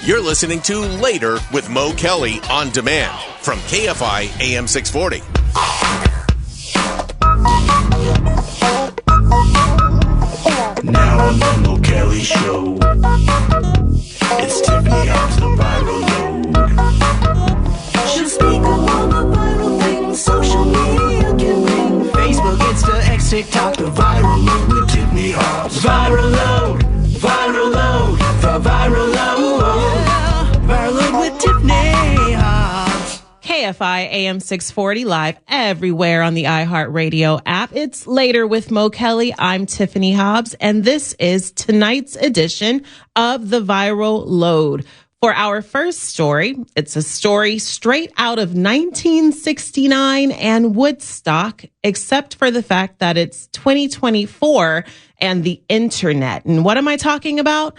You're listening to Later with Mo Kelly on demand from KFI AM 640. Now on the Mo Kelly Show, it's Tiffany Hobbs, the viral load. She'll speak of all the viral things social media can bring. Facebook, Insta, X, TikTok, the viral load with Tiffany Hobbs. Viral load, the viral load. Viral load with Tiffany Hobbs. KFI AM 640 live everywhere on the iHeartRadio app. It's Later with Mo Kelly. I'm Tiffany Hobbs, and this is tonight's edition of the Viral Load. For our first story, it's a story straight out of 1969 and Woodstock, except for the fact that it's 2024 and the internet. And what am I talking about?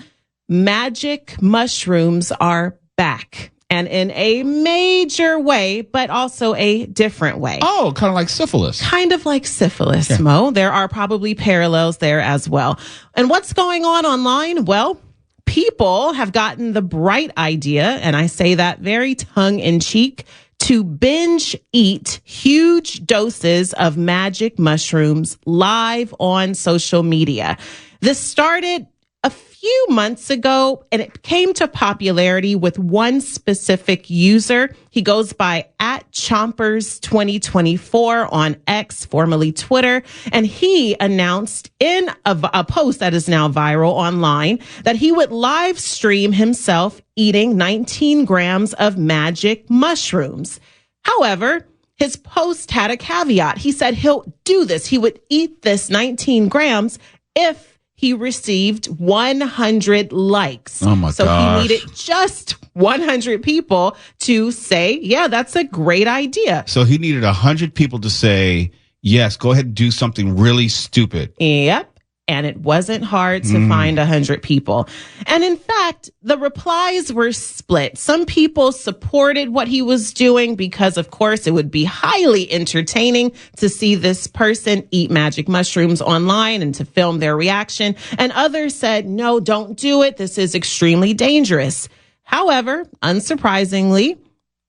Magic mushrooms are back. And in a major way, but also a different way. Oh, kind of like syphilis. Kind of like syphilis, Okay. Mo. There are probably parallels there as well. And what's going on online? Well, people have gotten the bright idea, and I say that very tongue-in-cheek, to binge eat huge doses of magic mushrooms live on social media. This started a few months ago, and it came to popularity with one specific user. He goes by @Chompers2024 on X, formerly Twitter, and he announced in a post that is now viral online that he would live stream himself eating 19 grams of magic mushrooms. However, his post had a caveat. He said he'll do this. He would eat this 19 grams if he received 100 likes. Oh my So gosh. he needed just 100 people to say, yeah, that's a great idea. So he needed 100 people to say, yes, go ahead and do something really stupid. Yep. And it wasn't hard to find 100 people. And in fact, the replies were split. Some people supported what he was doing because, of course, it would be highly entertaining to see this person eat magic mushrooms online and to film their reaction. And others said, no, don't do it. This is extremely dangerous. However, unsurprisingly,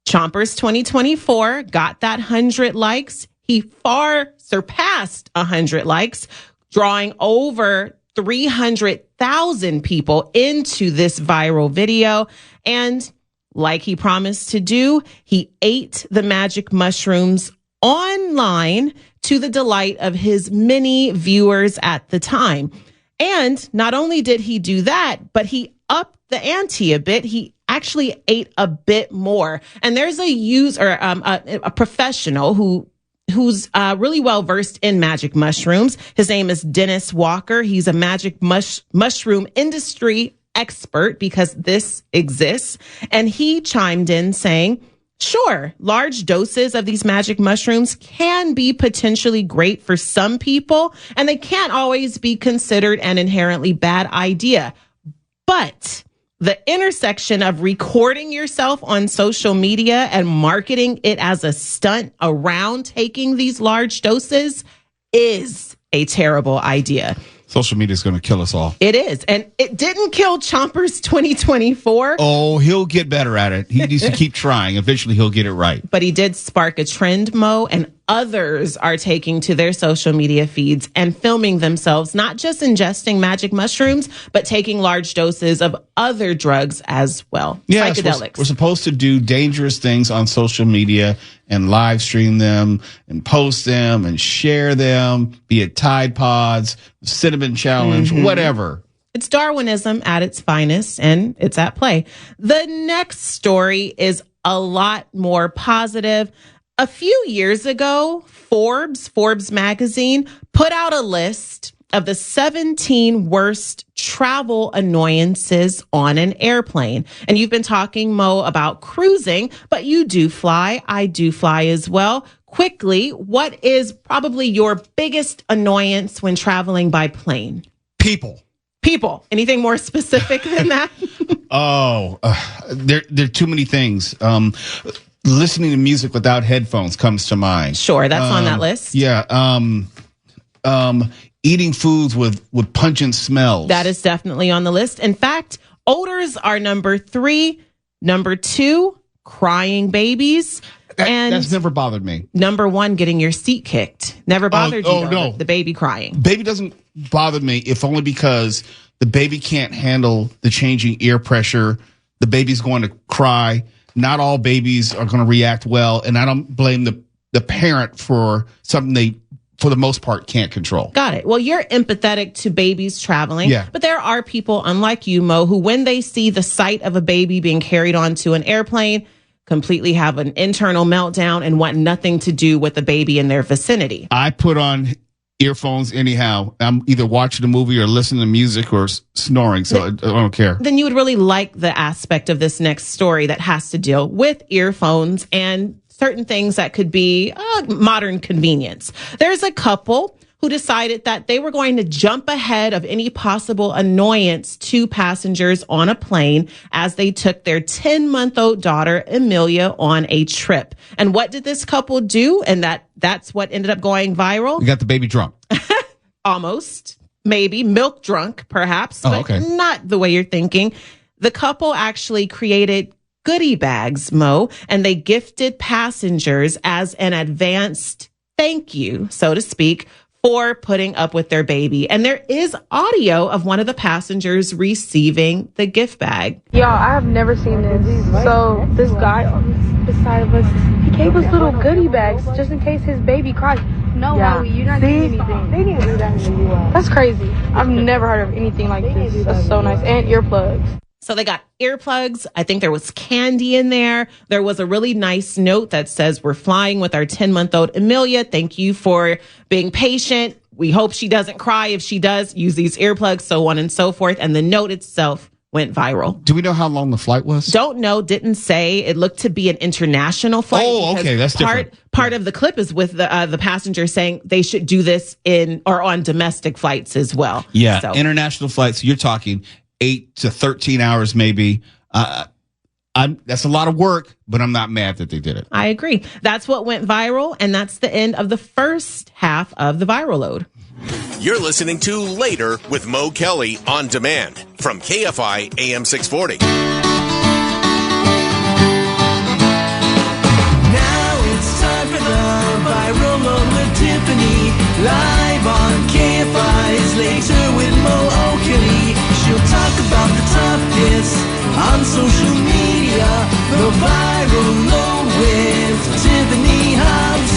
Chompers 2024 got that 100 likes. He far surpassed 100 likes, drawing over 300,000 people into this viral video. And like he promised to do, he ate the magic mushrooms online to the delight of his many viewers at the time. And not only did he do that, but he upped the ante a bit. He actually ate a bit more. And there's a user, a professional who's really well versed in magic mushrooms. His name is Dennis Walker. He's a magic mushroom industry expert because this exists. And he chimed in saying, sure, large doses of these magic mushrooms can be potentially great for some people, and they can't always be considered an inherently bad idea. But the intersection of recording yourself on social media and marketing it as a stunt around taking these large doses is a terrible idea. Social media is going to kill us all. It is. And it didn't kill Chompers 2024. Oh, he'll get better at it. He needs to keep trying. Eventually, he'll get it right. But he did spark a trend, Mo, and others are taking to their social media feeds and filming themselves, not just ingesting magic mushrooms, but taking large doses of other drugs as well. Yes, psychedelics. we're supposed to do dangerous things on social media and live stream them and post them and share them, be it Tide Pods, Cinnamon Challenge, whatever. It's Darwinism at its finest, and it's at play. The next story is a lot more positive. A few years ago, Forbes magazine put out a list of the 17 worst travel annoyances on an airplane. And you've been talking, Mo, about cruising, but you do fly. I do fly as well. Quickly, what is probably your biggest annoyance when traveling by plane? People. Anything more specific than that? There are too many things. Listening to music without headphones comes to mind. Sure, that's on that list. Yeah. Eating foods with pungent smells. That is definitely on the list. In fact, Odors are number 3. Number 2, crying babies. And That's never bothered me. number 1, getting your seat kicked. Never bothered you, though, no. the baby crying. Baby doesn't bother me, if only because the baby can't handle the changing ear pressure. The baby's going to cry. Not all babies are going to react well, and I don't blame the parent for something they, for the most part, can't control. Got it. Well, you're empathetic to babies traveling, Yeah. but there are people, unlike you, Mo, who when they see the sight of a baby being carried onto an airplane, completely have an internal meltdown and want nothing to do with the baby in their vicinity. I put on earphones anyhow. I'm either watching a movie or listening to music or snoring, so I don't care. Then you would really like the aspect of this next story that has to deal with earphones and certain things that could be modern convenience. There's a couple who decided that they were going to jump ahead of any possible annoyance to passengers on a plane as they took their 10-month-old daughter, Amelia, on a trip. And what did this couple do? And that's what ended up going viral. You got the baby drunk. Almost, maybe milk drunk, perhaps, but okay. not the way you're thinking. The couple actually created goodie bags, Mo, and they gifted passengers as an advanced thank you, so to speak, for putting up with their baby. And there is audio of one of the passengers receiving the gift bag. Y'all, I have never seen this. So this guy beside of us, he gave us little goodie bags just in case his baby cries. No, Howie, you're not getting anything. They didn't do that in the U.S. That's crazy. I've never heard of anything like this. That's so nice. And earplugs. So they got earplugs. I think there was candy in there. There was a really nice note that says, we're flying with our 10-month-old Amelia. Thank you for being patient. We hope she doesn't cry. If she does, use these earplugs, so on and so forth. And the note itself went viral. Do we know how long the flight was? Don't know. Didn't say. It looked to be an international flight. Oh, okay. That's different. Part of the clip is with the passenger saying they should do this in or on domestic flights as well. Yeah, So. international flights. You're talking 8 to 13 hours, maybe. That's a lot of work, but I'm not mad that they did it. I agree. That's what went viral, and that's the end of the first half of the viral load. You're listening to Later with Mo Kelly on demand from KFI AM 640. Now it's time for the viral load with Tiffany. Live on KFI's Later with Mo Kelly. She'll talk about the top hits on social media. The viral load with Tiffany Hobbs.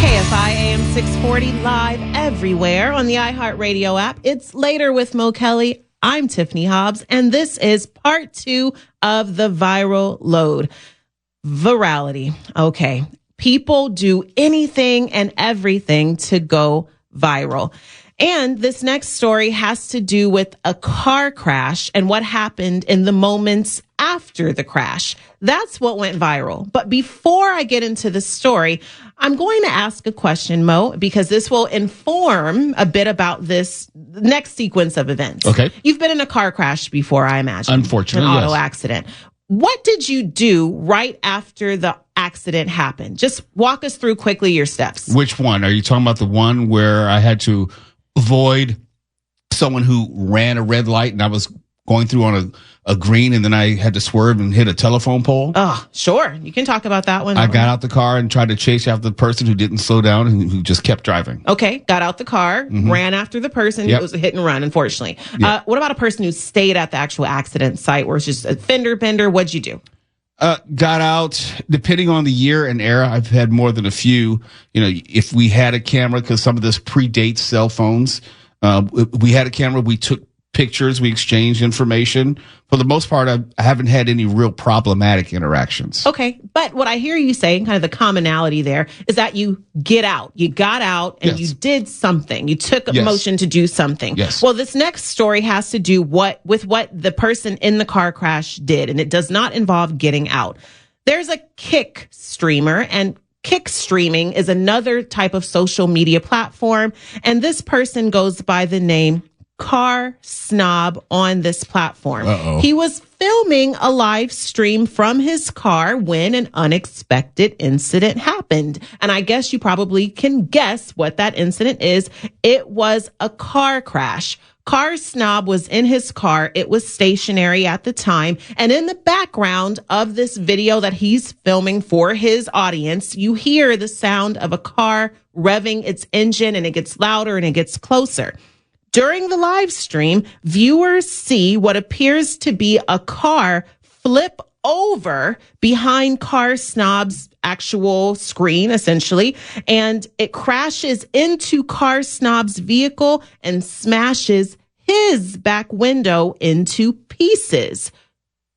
KFI AM 640 live everywhere on the iHeartRadio app. It's Later with Mo Kelly. I'm Tiffany Hobbs, and this is part 2 of the viral load. Virality. Okay. People do anything and everything to go viral. And this next story has to do with a car crash and what happened in the moments after the crash. That's what went viral. But before I get into the story, I'm going to ask a question, Mo, because this will inform a bit about this next sequence of events. Okay. You've been in a car crash before, I imagine. Unfortunately, an auto yes. accident. What did you do right after the accident happened? Just walk us through quickly your steps. Which one? Are you talking about the one where I had to avoid someone who ran a red light and I was going through on a green and then I had to swerve and hit a telephone pole? Oh, sure. You can talk about that one. I got out the car and tried to chase after the person who didn't slow down and who just kept driving. Okay. Got out the car, ran after the person. Yep. It was a hit and run, unfortunately. Yep. What about a person who stayed at the actual accident site where it's just a fender bender? What'd you do? Got out, depending on the year and era, I've had more than a few. You know, if we had a camera, because some of this predates cell phones, we had a camera, we took pictures, we exchanged information. For the most part, I haven't had any real problematic interactions. Okay. But what I hear you saying, kind of the commonality there, is that you get out. You got out and Yes. you did something. You took a Yes. motion to do something. Yes. Well, this next story has to do with what the person in the car crash did, and it does not involve getting out. There's a kick streamer, and kick streaming is another type of social media platform, and this person goes by the name Car Snob on this platform. Uh-oh. He was filming a live stream from his car when an unexpected incident happened. And I guess you probably can guess what that incident is. It was a car crash. Car Snob was in his car. It was stationary at the time. And in the background of this video that he's filming for his audience, you hear the sound of a car revving its engine, and it gets louder and it gets closer. During the live stream, viewers see what appears to be a car flip over behind Car Snob's actual screen, essentially, and it crashes into Car Snob's vehicle and smashes his back window into pieces.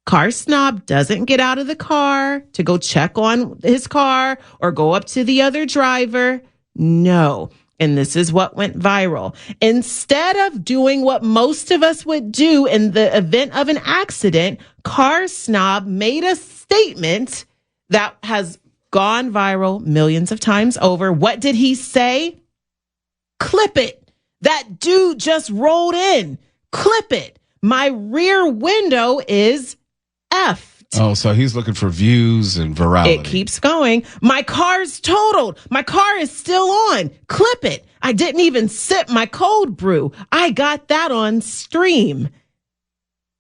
Car Snob doesn't get out of the car to go check on his car or go up to the other driver. No. And this is what went viral. Instead of doing what most of us would do in the event of an accident, Car Snob made a statement that has gone viral millions of times over. What did he say? Clip it. That dude just rolled in. Clip it. My rear window is effed. Oh, so he's looking for views and virality. It keeps going. My car's totaled. My car is still on. Clip it. I didn't even sip my cold brew. I got that on stream.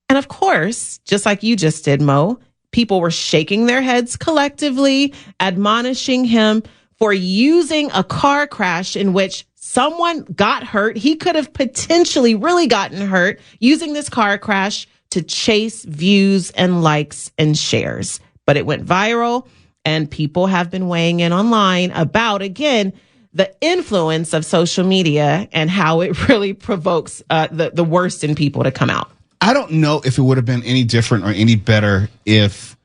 And of course, just like you just did, Mo, people were shaking their heads collectively, admonishing him for using a car crash in which someone got hurt. He could have potentially really gotten hurt using this car crash to chase views and likes and shares. But it went viral, and people have been weighing in online about, again, the influence of social media and how it really provokes the worst in people to come out. I don't know if it would have been any different or any better if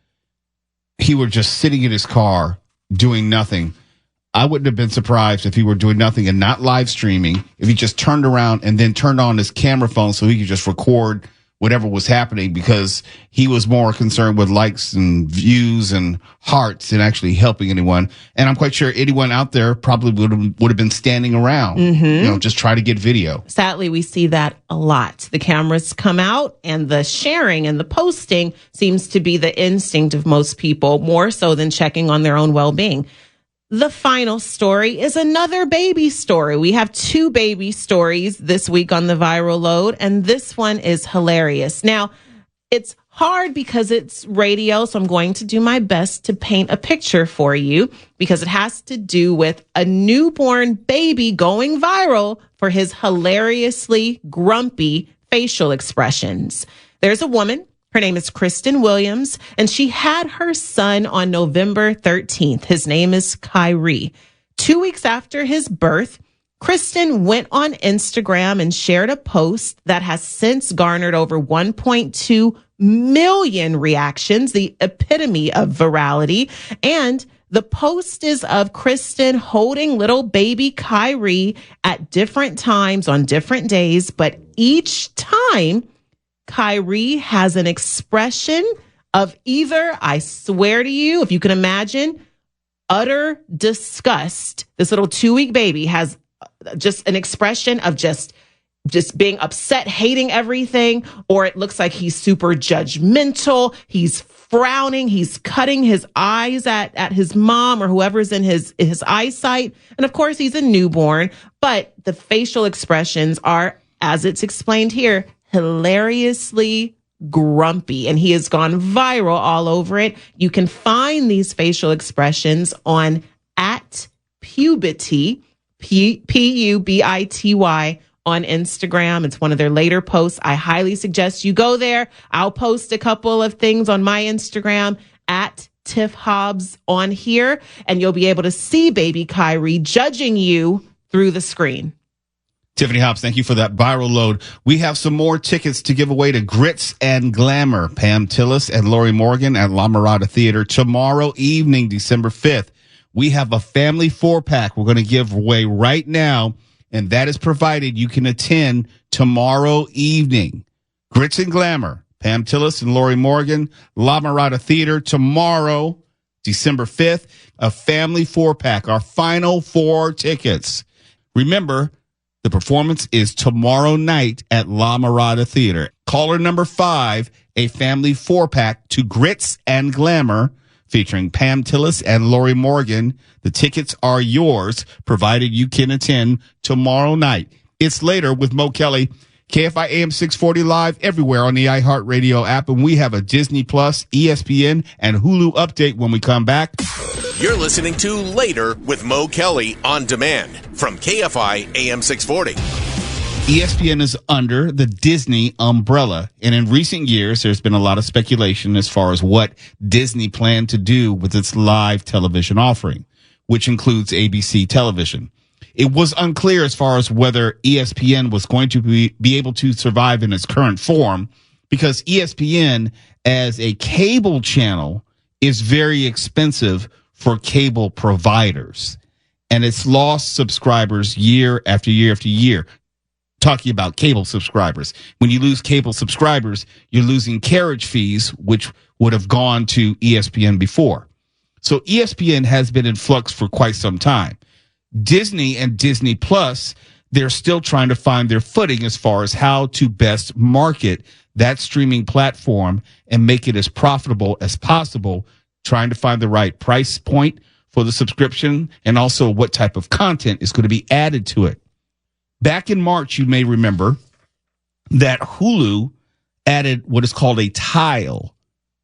he were just sitting in his car doing nothing. I wouldn't have been surprised if he were doing nothing and not live streaming, if he just turned around and then turned on his camera phone so he could just record whatever was happening, because he was more concerned with likes and views and hearts than actually helping anyone. And I'm quite sure anyone out there probably would have been standing around, just try to get video. Sadly, we see that a lot. The cameras come out, and the sharing and the posting seems to be the instinct of most people, more so than checking on their own well-being. The final story is another baby story. We have 2 baby stories this week on the viral load, and this one is hilarious. Now, it's hard because it's radio, so I'm going to do my best to paint a picture for you, because it has to do with a newborn baby going viral for his hilariously grumpy facial expressions. There's a woman. Her name is Kristen Williams, and she had her son on November 13th. His name is Kyrie. 2 weeks after his birth, Kristen went on Instagram and shared a post that has since garnered over 1.2 million reactions, the epitome of virality. And the post is of Kristen holding little baby Kyrie at different times on different days, but each time Kyrie has an expression of either, I swear to you, if you can imagine, utter disgust. This little 2-week baby has just an expression of just being upset, hating everything, or it looks like he's super judgmental. He's frowning. He's cutting his eyes at his mom or whoever's in his eyesight. And of course, he's a newborn, but the facial expressions are, as it's explained here, hilariously grumpy, and he has gone viral all over it. You can find these facial expressions on @Pubity, Pubity on Instagram. It's one of their later posts. I highly suggest you go there. I'll post a couple of things on my Instagram @Tiff Hobbs on here, and you'll be able to see baby Kyrie judging you through the screen. Tiffany Hobbs, thank you for that viral load. We have some more tickets to give away to Grits and Glamour, Pam Tillis and Lori Morgan at La Mirada Theater tomorrow evening, December 5th. We have a family 4-pack we're going to give away right now, and that is provided you can attend tomorrow evening. Grits and Glamour, Pam Tillis and Lori Morgan, La Mirada Theater tomorrow, December 5th, a family 4-pack, our final 4 tickets. Remember, the performance is tomorrow night at La Mirada Theater. Caller number 5, a family 4-pack to Grits and Glamour featuring Pam Tillis and Lori Morgan. The tickets are yours, provided you can attend tomorrow night. It's Later with Mo Kelly. KFI AM 640 live everywhere on the iHeartRadio app. And we have a Disney Plus, ESPN, and Hulu update when we come back. You're listening to Later with Mo Kelly on demand from KFI AM 640. ESPN is under the Disney umbrella. And in recent years, there's been a lot of speculation as far as what Disney planned to do with its live television offering, which includes ABC television. It was unclear as far as whether ESPN was going to be able to survive in its current form, because ESPN as a cable channel is very expensive for cable providers, and it's lost subscribers year after year after year. Talking about cable subscribers. When you lose cable subscribers, you're losing carriage fees, which would have gone to ESPN before. So ESPN has been in flux for quite some time. Disney and Disney Plus, they're still trying to find their footing as far as how to best market that streaming platform and make it as profitable as possible, trying to find the right price point for the subscription and also what type of content is going to be added to it. Back in March, you may remember that Hulu added what is called a tile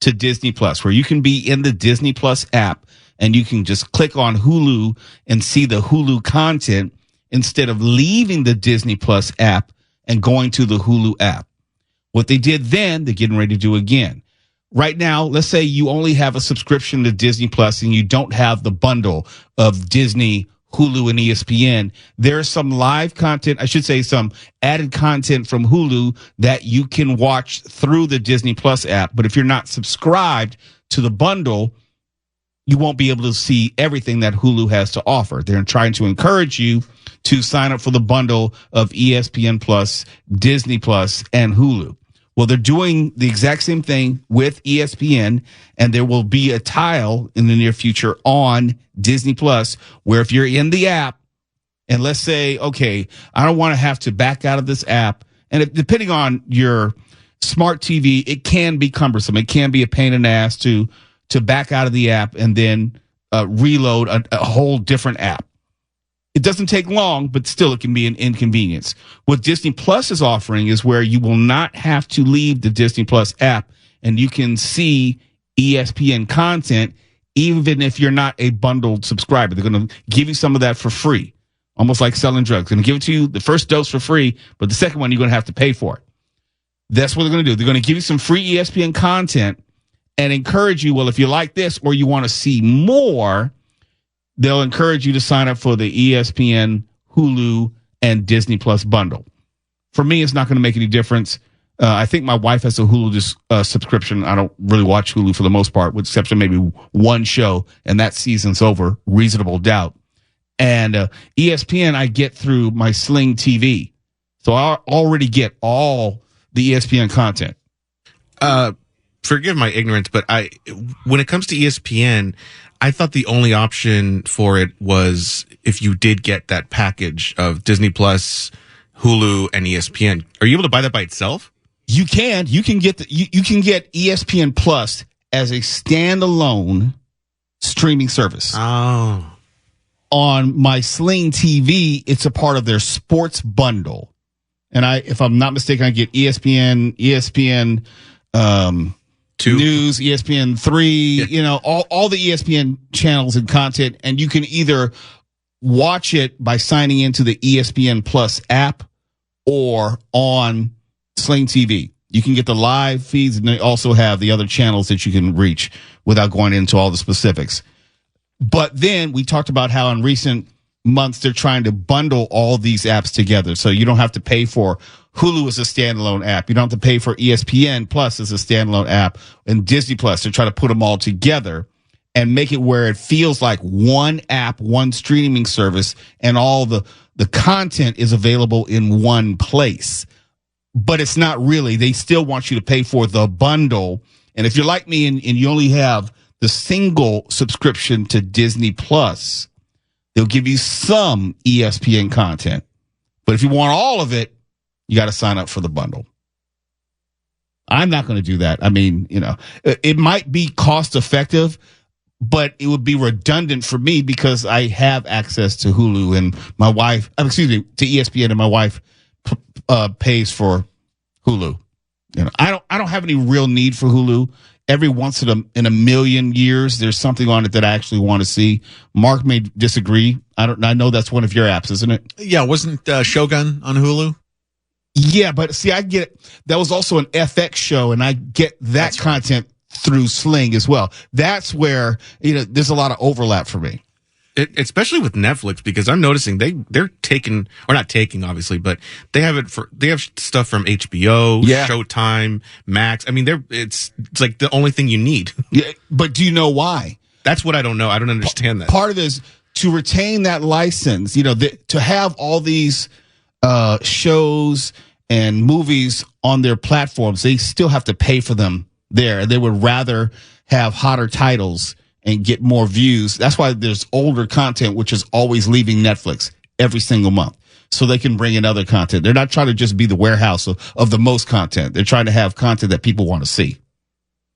to Disney Plus, where you can be in the Disney Plus app and you can just click on Hulu and see the Hulu content instead of leaving the Disney Plus app and going to the Hulu app. What they did then, they're getting ready to do again. Right now, let's say you only have a subscription to Disney Plus and you don't have the bundle of Disney, Hulu, and ESPN. There's some live content, I should say some added content from Hulu that you can watch through the Disney Plus app. But if you're not subscribed to the bundle, you won't be able to see everything that Hulu has to offer. They're trying to encourage you to sign up for the bundle of ESPN Plus, Disney Plus, and Hulu. Well, they're doing the exact same thing with ESPN, and there will be a tile in the near future on Disney Plus where if you're in the app, and let's say, okay, I don't want to have to back out of this app, and if, depending on your smart TV, it can be cumbersome. It can be a pain in the ass to back out of the app and then reload a whole different app. It doesn't take long, but still it can be an inconvenience. What Disney Plus is offering is where you will not have to leave the Disney Plus app and you can see ESPN content even if you're not a bundled subscriber. They're going to give you some of that for free, almost like selling drugs. They're going to give it to you the first dose for free, but the second one you're going to have to pay for it. That's what they're going to do. They're going to give you some free ESPN content and encourage you, well, if you like this or you want to see more, they'll encourage you to sign up for the ESPN, Hulu, and Disney Plus bundle. For me, it's not going to make any difference. I think my wife has a Hulu subscription. I don't really watch Hulu for the most part, with exception maybe one show, and that season's over, Reasonable Doubt. And ESPN, I get through my Sling TV. So I already get all the ESPN content. Forgive my ignorance, but when it comes to ESPN, I thought the only option for it was if you did get that package of Disney Plus, Hulu, and ESPN. Are you able to buy that by itself? You can. You can get you can get ESPN Plus as a standalone streaming service. Oh. On my Sling TV, it's a part of their sports bundle. And if I'm not mistaken, I get ESPN, News, ESPN 3, all the ESPN channels and content, and you can either watch it by signing into the ESPN Plus app or on Sling TV. You can get the live feeds, and they also have the other channels that you can reach without going into all the specifics. But then we talked about how in recent months they're trying to bundle all these apps together, so you don't have to pay for Hulu as a standalone app. You don't have to pay for ESPN Plus as a standalone app, and Disney Plus. They're trying to put them all together and make it where it feels like one app, one streaming service, and all the content is available in one place. But it's not really. They still want you to pay for the bundle. And if you're like me and you only have the single subscription to Disney Plus, they'll give you some ESPN content. But if you want all of it, you got to sign up for the bundle. I'm not going to do that. I mean, it might be cost effective, but it would be redundant for me because I have access to Hulu and to ESPN, and my wife pays for Hulu. You know, I don't have any real need for Hulu. Every once in a million years, there's something on it that I actually want to see. Mark may disagree. I know that's one of your apps, isn't it? Yeah, wasn't Shogun on Hulu? Yeah, but see, I get that was also an FX show, and I get that content through Sling as well. That's where there's a lot of overlap for me. Especially with Netflix, because I'm noticing they're taking, or not taking, obviously, but they have stuff from HBO, Showtime, Max. I mean, it's like the only thing you need. Yeah, but do you know why? That's what I don't know. I don't understand that. Part of it is to retain that license. To have all these shows and movies on their platforms, they still have to pay for them there. They would rather have hotter titles and get more views. That's why there's older content, which is always leaving Netflix every single month, so they can bring in other content. They're not trying to just be the warehouse of the most content. They're trying to have content that people want to see.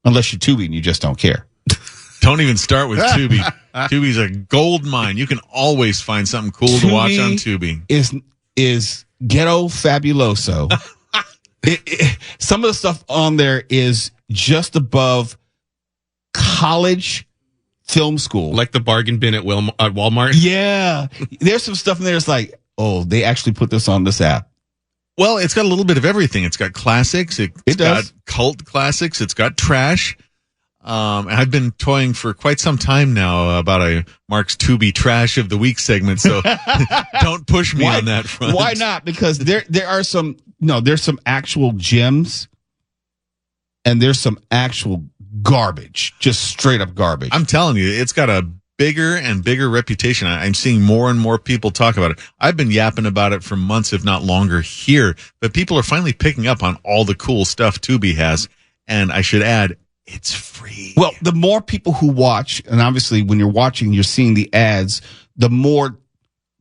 Unless you're Tubi and you just don't care. Don't even start with Tubi. Tubi's a gold mine. You can always find something cool to watch on Tubi. Is ghetto fabuloso. Some of the stuff on there is just above college film school, like the bargain bin at Walmart. Yeah, there's some stuff in there. It's like, oh, they actually put this on this app. Well, it's got a little bit of everything. It's got classics. It's got cult classics. It's got trash. And I've been toying for quite some time now about a Mark's Tubi Trash of the Week segment. So don't push me on that front. Why not? Because there are there's some actual gems, and there's some actual garbage, just straight up garbage. I'm telling you, it's got a bigger and bigger reputation. I'm seeing more and more people talk about it. I've been yapping about it for months, if not longer, here, but people are finally picking up on all the cool stuff Tubi has. And I should add, it's free. Well, the more people who watch, and obviously when you're watching, you're seeing the ads, the more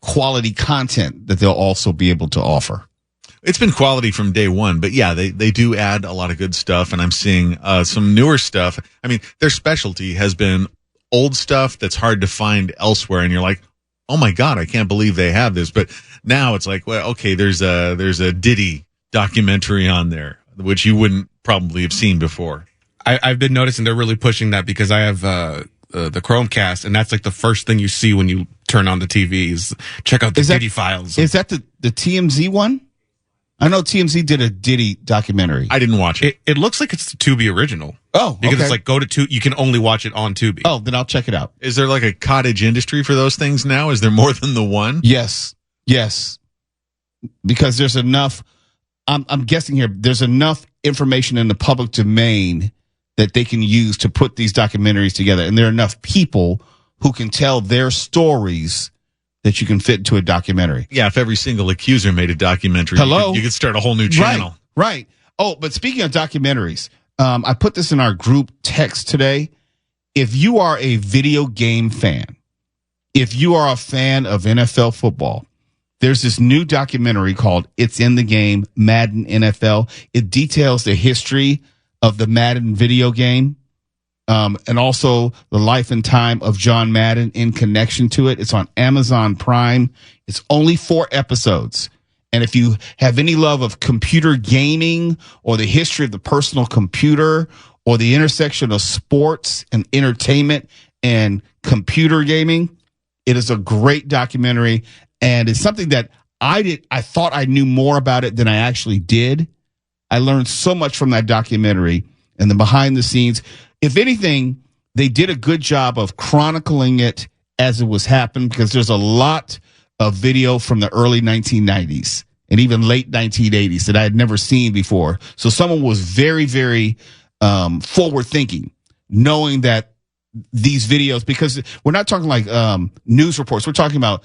quality content that they'll also be able to offer. It's been quality from day one, but yeah, they do add a lot of good stuff, and I'm seeing some newer stuff. I mean, their specialty has been old stuff that's hard to find elsewhere, and you're like, oh my God, I can't believe they have this. But now it's like, well, okay, there's a Diddy documentary on there, which you wouldn't probably have seen before. I've been noticing they're really pushing that, because I have the Chromecast, and that's like the first thing you see when you turn on the TV is check out the Diddy files. Is that the TMZ one? I know TMZ did a Diddy documentary. I didn't watch it. It looks like it's the Tubi original. Oh, because it's like go to Tubi. You can only watch it on Tubi. Oh, then I'll check it out. Is there like a cottage industry for those things now? Is there more than the one? Yes. Because there's enough. I'm guessing here. There's enough information in the public domain that they can use to put these documentaries together, and there are enough people who can tell their stories that you can fit into a documentary. Yeah, if every single accuser made a documentary, you could start a whole new channel. Right. Oh, but speaking of documentaries, I put this in our group text today. If you are a video game fan, if you are a fan of NFL football, there's this new documentary called It's in the Game, Madden NFL. It details the history of the Madden video game. And also the life and time of John Madden in connection to it. It's on Amazon Prime. It's only 4 episodes. And if you have any love of computer gaming or the history of the personal computer or the intersection of sports and entertainment and computer gaming, it is a great documentary. And it's something that I thought I knew more about it than I actually did. I learned so much from that documentary and the behind the scenes. If anything, they did a good job of chronicling it as it was happening, because there's a lot of video from the early 1990s and even late 1980s that I had never seen before. So someone was very, very forward thinking, knowing that these videos, because we're not talking like news reports. We're talking about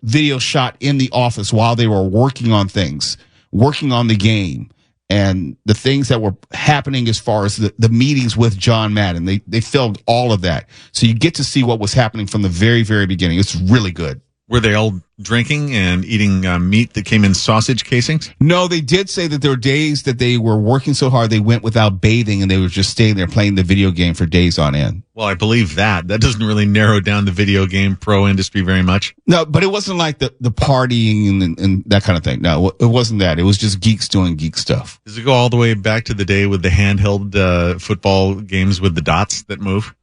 video shot in the office while they were working on things, working on the game. And the things that were happening as far as the meetings with John Madden, they filmed all of that. So you get to see what was happening from the very, very beginning. It's really good. Were they all drinking and eating meat that came in sausage casings? No, they did say that there were days that they were working so hard they went without bathing and they were just staying there playing the video game for days on end. Well, I believe that. That doesn't really narrow down the video game pro industry very much. No, but it wasn't like the partying and that kind of thing. No, it wasn't that. It was just geeks doing geek stuff. Does it go all the way back to the day with the handheld football games with the dots that move?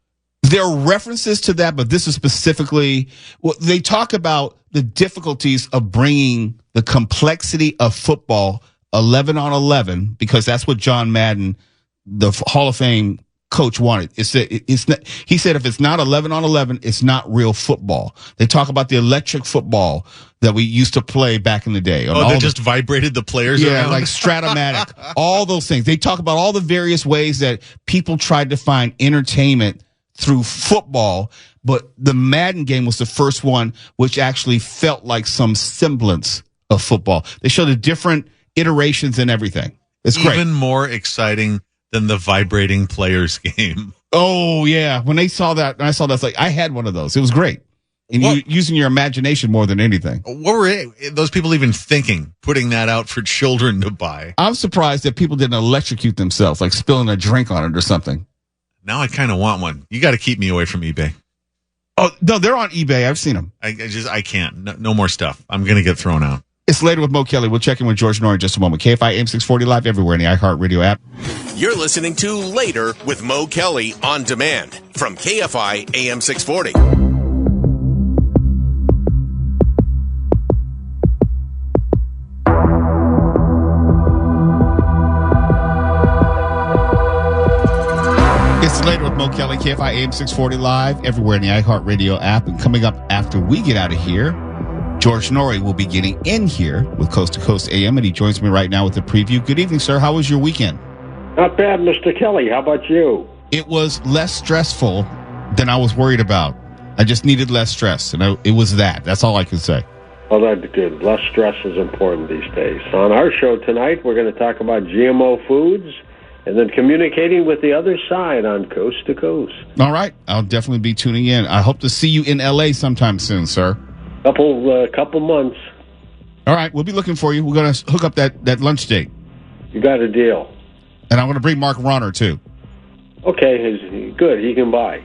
There are references to that, but this is specifically, well, they talk about the difficulties of bringing the complexity of football 11 on 11, because that's what John Madden, the Hall of Fame coach, wanted. It's not, he said if it's not 11 on 11, it's not real football. They talk about the electric football that we used to play back in the day. Oh, that just vibrated the players around? Like Stratomatic, all those things. They talk about all the various ways that people tried to find entertainment through football, but the Madden game was the first one which actually felt like some semblance of football. They showed the different iterations and everything. It's great. Even more exciting than the vibrating players game. Oh, yeah. When I saw that, it's like, I had one of those. It was great. And you using your imagination more than anything. What were those people even thinking, putting that out for children to buy? I'm surprised that people didn't electrocute themselves, like spilling a drink on it or something. Now I kind of want one. You got to keep me away from eBay. Oh, no, they're on eBay. I've seen them. I can't. No more stuff. I'm going to get thrown out. It's Later with Mo Kelly. We'll check in with George Norrie in just a moment. KFI AM 640 live everywhere in the iHeartRadio app. You're listening to Later with Mo Kelly on demand from KFI AM 640. It's Later with Mo Kelly, KFI AM 640 live everywhere in the iHeartRadio app. And coming up after we get out of here, George Norrie will be getting in here with Coast to Coast AM, and he joins me right now with a preview. Good evening, sir. How was your weekend? Not bad, Mr. Kelly. How about you? It was less stressful than I was worried about. I just needed less stress, and it was that. That's all I can say. Well, that's good. Less stress is important these days. On our show tonight, we're going to talk about GMO foods and then communicating with the other side on Coast to Coast. All right. I'll definitely be tuning in. I hope to see you in L.A. sometime soon, sir. Couple months. All right. We'll be looking for you. We're going to hook up that lunch date. You got a deal. And I'm going to bring Mark Ronner, too. Okay. Good. He can buy.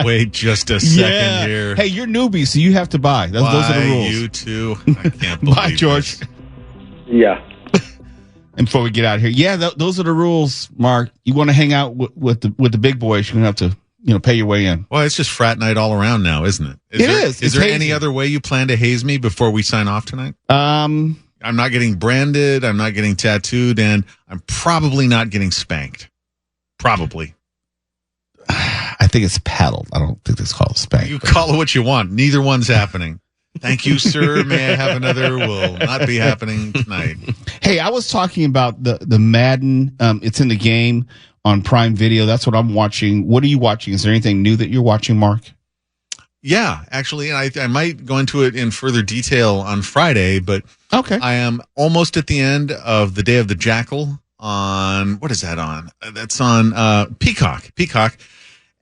Wait just a second here. Hey, you're newbies, so you have to buy. Those are the rules. You too. I can't believe Bye, George. this. Yeah. And before we get out of here, those are the rules, Mark. You want to hang out with the big boys, you're going to have to pay your way in. Well, it's just frat night all around now, isn't it? Is there any other way you plan to haze me before we sign off tonight? I'm not getting branded. I'm not getting tattooed, and I'm probably not getting spanked. Probably. I think it's paddled. I don't think it's called spank. You call it what you want. Neither one's happening. Thank you, sir. May I have another? Will not be happening tonight. Hey, I was talking about the Madden. It's in the game on Prime Video. That's what I'm watching. What are you watching? Is there anything new that you're watching, Mark? Yeah, actually, I might go into it in further detail on Friday, but okay. I am almost at the end of The Day of the Jackal on, what is that on? That's on Peacock.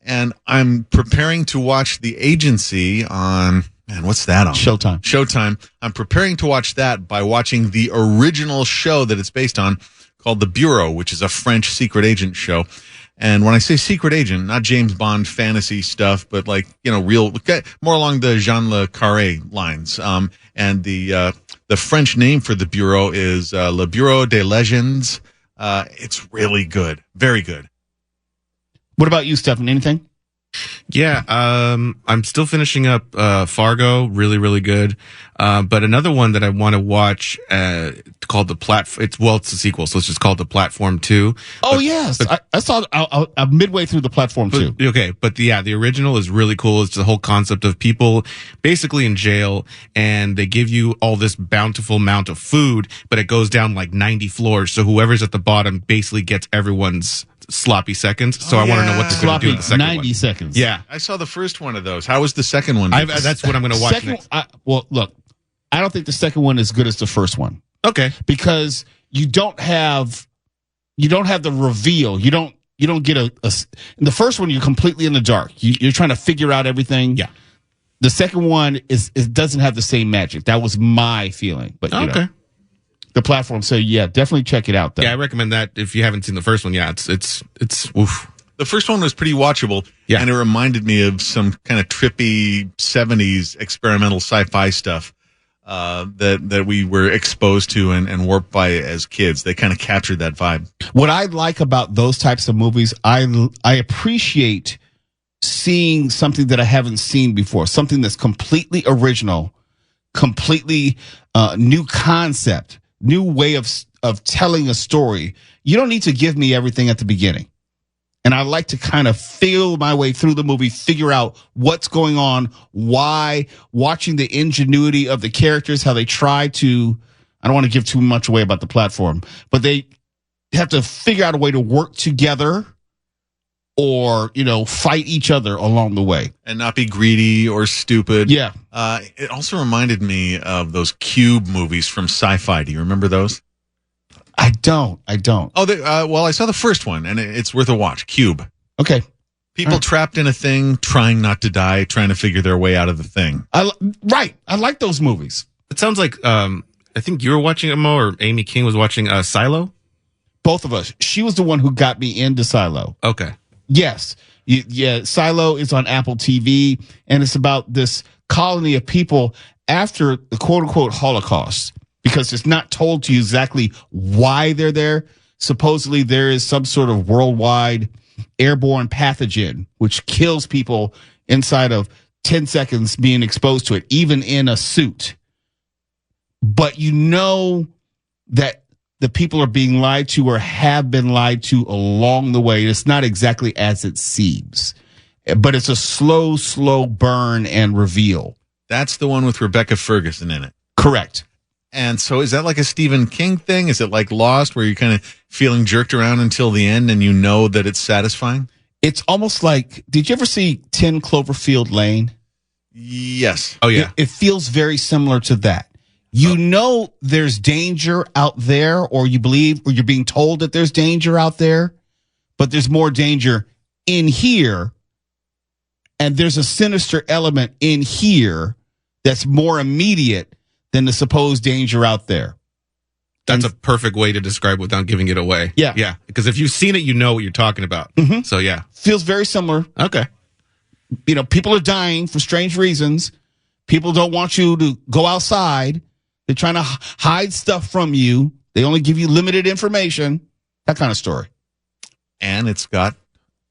And I'm preparing to watch The Agency on, man, what's that on? Showtime. I'm preparing to watch that by watching the original show that it's based on called The Bureau, which is a French secret agent show. And when I say secret agent, not James Bond fantasy stuff, but like, real, more along the Jean Le Carré lines. And the French name for the Bureau is Le Bureau des Legends. It's really good. Very good. What about you, Stephen? Anything? Yeah, I'm still finishing up Fargo, really, really good. But another one that I want to watch called The Platform. It's a sequel, so it's just called The Platform 2. Oh, yes. I saw I'm midway through The Platform 2. Okay, but the original is really cool. It's the whole concept of people basically in jail, and they give you all this bountiful amount of food, but it goes down like 90 floors, so whoever's at the bottom basically gets everyone's sloppy seconds. So I want to know what they're going to do in the second 90 seconds. Yeah. I saw the first one of those. How was the second one? That's what I'm going to watch next. Well, look, I don't think the second one is good as the first one. Okay. Because you don't have the reveal. You don't get in the first one, you're completely in the dark. You're trying to figure out everything. Yeah. The second one it doesn't have the same magic. That was my feeling. But you know, the platform. So yeah, definitely check it out. Though. Yeah, I recommend that if you haven't seen the first one. Yeah, it's oof. The first one was pretty watchable, and it reminded me of some kind of trippy 70s experimental sci-fi stuff that we were exposed to and warped by as kids. They kind of captured that vibe. What I like about those types of movies, I appreciate seeing something that I haven't seen before, something that's completely original, completely new concept, new way of telling a story. You don't need to give me everything at the beginning. And I like to kind of feel my way through the movie, figure out what's going on, why, watching the ingenuity of the characters, how they try to, I don't want to give too much away about the platform, but they have to figure out a way to work together or, you know, fight each other along the way. And not be greedy or stupid. Yeah. It also reminded me of those Cube movies from Sci-Fi. Do you remember those? I don't. Oh, well, I saw the first one, and it's worth a watch. Cube. Okay. People trapped in a thing, trying not to die, trying to figure their way out of the thing. Right. I like those movies. It sounds like, I think you were watching it, Mo, or Amy King was watching Silo? Both of us. She was the one who got me into Silo. Okay. Yes. Yeah. Silo is on Apple TV, and it's about this colony of people after the quote-unquote Holocaust. Because it's not told to you exactly why they're there. Supposedly there is some sort of worldwide airborne pathogen which kills people inside of 10 seconds being exposed to it, even in a suit. But you know that the people are being lied to or have been lied to along the way. It's not exactly as it seems, but it's a slow burn and reveal. That's the one with Rebecca Ferguson in it. Correct. And so is that like a Stephen King thing? Is it like Lost where you're kind of feeling jerked around until the end and you know that it's satisfying? It's almost like, did you ever see 10 Cloverfield Lane? Yes. Oh, yeah. It feels very similar to that. You know there's danger out there, or you believe, or you're being told that there's danger out there, but there's more danger in here. And there's a sinister element in here that's more immediate than the supposed danger out there. That's a perfect way to describe it without giving it away. Yeah. Yeah. Because if you've seen it, you know what you're talking about. Mm-hmm. So, yeah. Feels very similar. Okay. You know, people are dying for strange reasons. People don't want you to go outside. They're trying to hide stuff from you. They only give you limited information. That kind of story. And it's got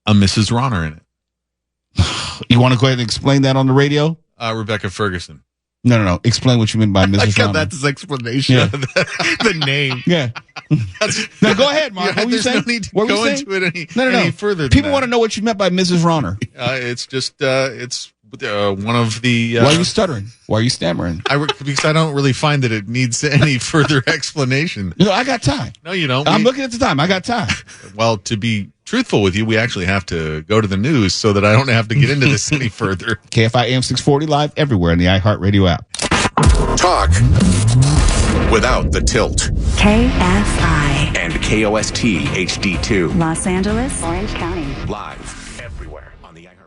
a Mrs. Ronner in it. You want to go ahead and explain that on the radio? Rebecca Ferguson. No. Explain what you mean by Mrs. I got Ronner. that's his explanation of the name. Yeah. Now go ahead, Mark. What were you saying? No need to go into it any further than People that. want to know what you meant by Mrs. Ronner. It's just it's one of the. Why are you stuttering? Why are you stammering? Because I don't really find that it needs any further explanation. You know, I got time. No, you don't. I'm looking at the time. I got time. Well, to be truthful with you, we actually have to go to the news so that I don't have to get into this any further. KFI AM 640 live everywhere in the iHeartRadio app. Talk without the tilt. KFI. And KOST HD2. Los Angeles, Orange County. Live everywhere on the iHeart.